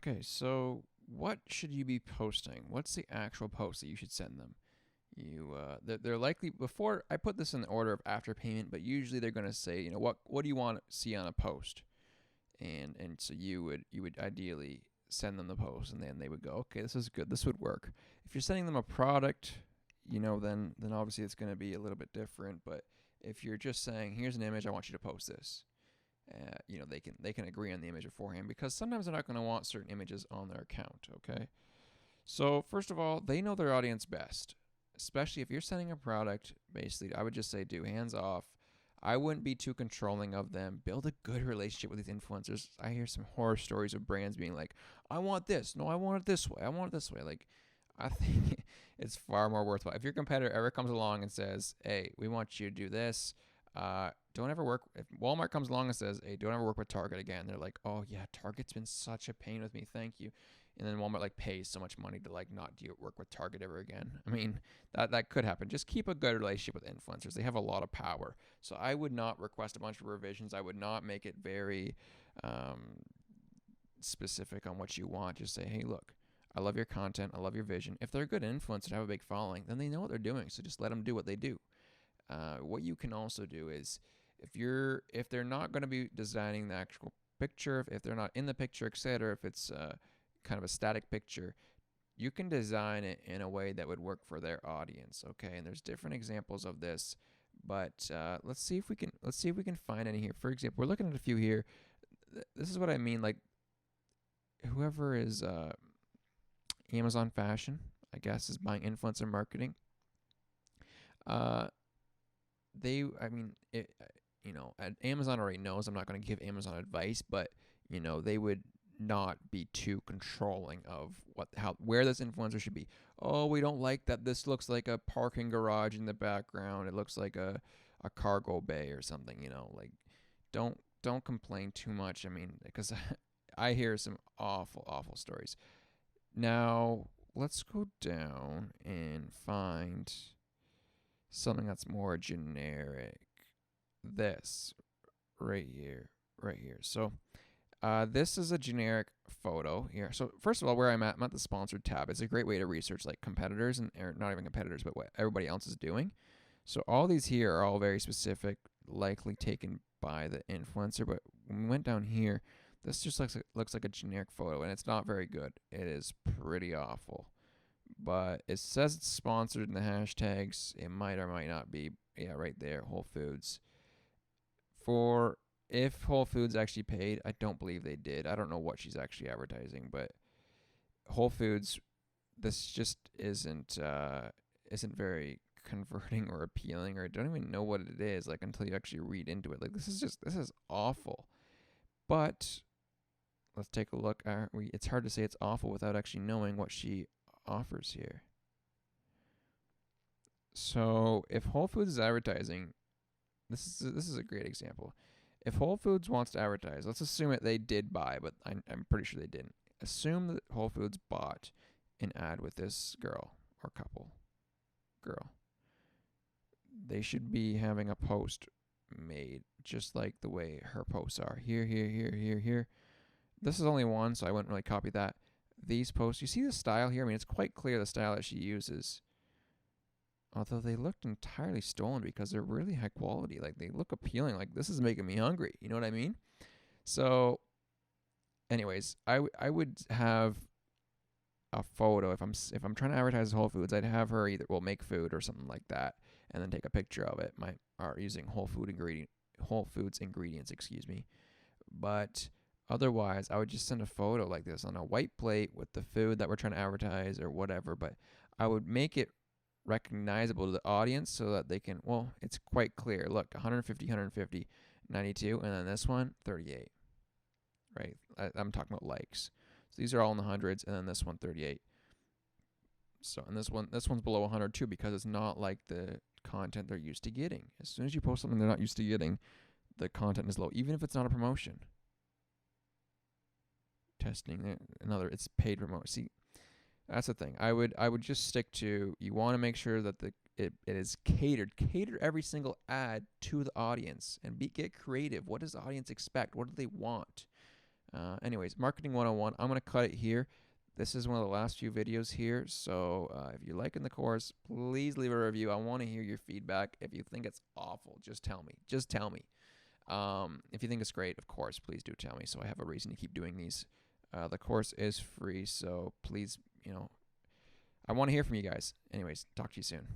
Okay, so what should you be posting? What's the actual post that you should send them? They're likely before I put this in the order of after payment, but usually they're going to say, what do you want to see on a post, and so you would ideally send them the post, and then they would go, okay, this is good, this would work. If you're sending them a product, then obviously it's going to be a little bit different. But if you're just saying, here's an image, I want you to post this, they can agree on the image beforehand because sometimes they're not going to want certain images on their account. Okay, so first of all, they know their audience best, especially if you're sending a product. Basically, I would just say do hands off. I wouldn't be too controlling of them. Build a good relationship with these influencers. I hear some horror stories of brands being like, I want this. No, I want it this way. I want it this way. Like, I think it's far more worthwhile. If your competitor ever comes along and says, hey, we want you to do this, don't ever work. If Walmart comes along and says, hey, don't ever work with Target again, they're like, oh, yeah, Target's been such a pain with me. Thank you. And then Walmart like pays so much money to like not do work with Target ever again. I mean, that could happen. Just keep a good relationship with influencers. They have a lot of power. So I would not request a bunch of revisions. I would not make it very specific on what you want. Just say, hey, look, I love your content. I love your vision. If they're a good influencer and have a big following, then they know what they're doing. So just let them do what they do. What you can also do is if they're not going to be designing the actual picture, if they're not in the picture, etc., if it's kind of a static picture, you can design it in a way that would work for their audience. Okay, and there's different examples of this, but let's see if we can find any here. For example, we're looking at a few here. This is what I mean. Like whoever is Amazon Fashion, I guess, is buying influencer marketing. Uh, I mean, Amazon already knows. I'm not going to give Amazon advice, but they would not be too controlling of where this influencer should be. Oh, we don't like that. This looks like a parking garage in the background. It looks like a cargo bay or something. Like don't complain too much. I mean, because I hear some awful stories. Now let's go down and find something that's more generic. This right here, right here. So this is a generic photo here. So first of all, where I'm at the sponsored tab. It's a great way to research like competitors or not even competitors, but what everybody else is doing. So all these here are all very specific, likely taken by the influencer. But when we went down here, this just looks like a generic photo, and it's not very good. It is pretty awful. But it says it's sponsored in the hashtags. It might or might not be. Yeah, right there, Whole Foods. For if Whole Foods actually paid, I don't believe they did. I don't know what she's actually advertising, but Whole Foods, this just isn't very converting or appealing, or I don't even know what it is like until you actually read into it. Like this is awful. But let's take a look. It's hard to say it's awful without actually knowing what she offers here. So if Whole Foods is advertising, this is a great example. If Whole Foods wants to advertise, let's assume that they did buy, but I'm pretty sure they didn't. Assume that Whole Foods bought an ad with this girl or girl. They should be having a post made just like the way her posts are. Here. This is only one, so I wouldn't really copy that. These posts, you see the style here? I mean, it's quite clear the style that she uses. Although they looked entirely stolen because they're really high quality. Like they look appealing. Like this is making me hungry. You know what I mean? So, anyways, I would have a photo if I'm trying to advertise Whole Foods. I'd have her either make food or something like that, and then take a picture of it. Or using Whole Foods ingredients. Excuse me, but. Otherwise, I would just send a photo like this on a white plate with the food that we're trying to advertise or whatever. But I would make it recognizable to the audience so that they can, it's quite clear. Look, 150, 150, 92, and then this one, 38. Right? I'm talking about likes. So these are all in the hundreds, and then this one, 38. So, and this one's below 100 too because it's not like the content they're used to getting. As soon as you post something they're not used to getting, the content is low, even if it's not a promotion. Testing it's paid remote. See, that's the thing. I would just stick to, you want to make sure that it is cater every single ad to the audience and get creative. What does the audience expect? What do they want? Anyways, Marketing 101. I'm going to cut it here. This is one of the last few videos here. So if you're liking the course, please leave a review. I want to hear your feedback. If you think it's awful, just tell me. Just tell me. If you think it's great, of course, please do tell me so I have a reason to keep doing these. The course is free, so please, I want to hear from you guys. Anyways, talk to you soon.